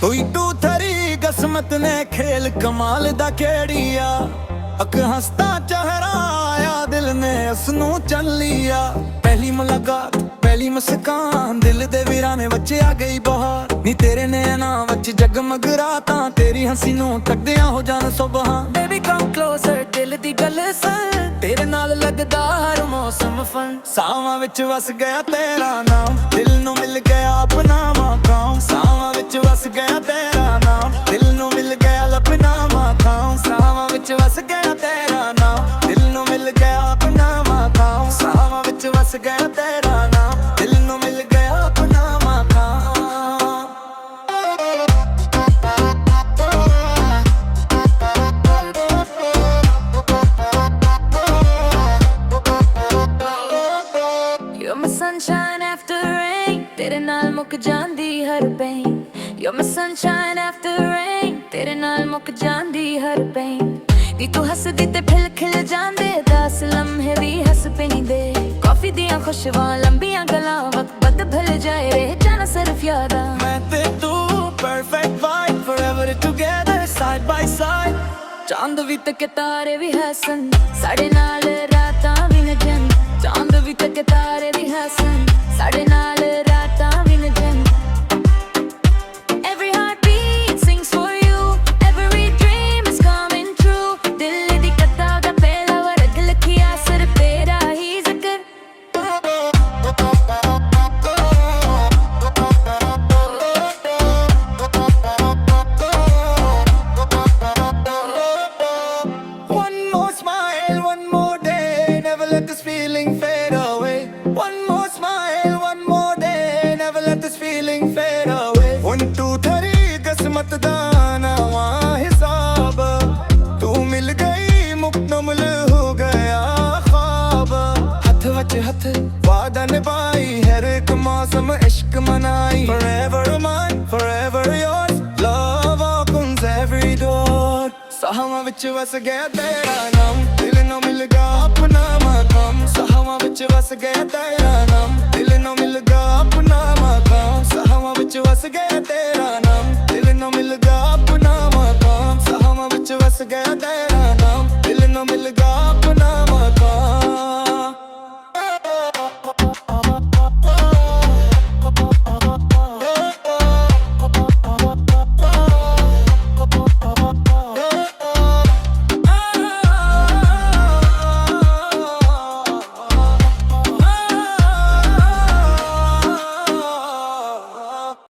हुई तू थरी किस्मत ने खेल कमाल दा खेड़िया अक हंसता चेहरा आया दिल ने उसनू चल लिया। पहली मुलाकात पहली मुस्कान दिल दे वीराने बच्चे आ गई बहार नी तेरे नैना वच जगमग रातां तेरी हंसी नू तकदियां हो जान सुबहान। Baby come closer दिल दी गल सुन तेरे नाल लगदा हर मौसम फन। सावां विच वस गया तेरा नाम दिल नू मिल गया अपना मकाम। सावां विच वस गया तेरा नाम दिल नू मिल गया अपना मकाम। सावां विच वस गया तेरा नाम दिल नू मिल गया अपना मकाम। सावां विच वस गया तेरा नाम दिल नू मिल गया अपना मकाम। You're my sunshine after rain तेरे नाल मुक जांदी हर pain। You're my sunshine after rain तेरे नाल मुक जांदी हर pain। दी तू हसदी ते फिल खिल जांदे 10 लम्हे भी हस पे नहीं दे। कॉफी दियां खुशबुआं लंबियां गल्लां वक्त बद भल जाए रह जाना सिर्फ यादां। मैं ते तू perfect vibe forever together side by side। चांद भी तक तारे भी हसन साढ़े नाल रातां भी नजन। चांद भी तक तारे भी हसन साढ़े नाल रातां भी नजन। Every heartbeat sings for you every dream is coming true। दिल दी कता दा पहला वर्ग लिखिया सिर्फ तेरा ही जिक्र। One more smile, one more day, never let this feeling fade away। One more smile, one more day, never let this feeling fade away। 1 2 3 किस्मत दा नवा हिसाब तू मिल गई मुकम्मल हो गया ख्वाब। हथ वच हथ वादा निभाई हर एक मौसम इश्क मनाई। Forever mine, forever yours, love opens every door। साहावां विच वस गया तेरा नाम दिल नू मिल गया अपना मकाम। साहावां विच वस गया तेरा नाम दिल नू मिल गया अपना मकाम। साहावां विच वस गया तेरा नाम दिल नू मिल गया अपना मकाम। साहावां विच वस गया तेरा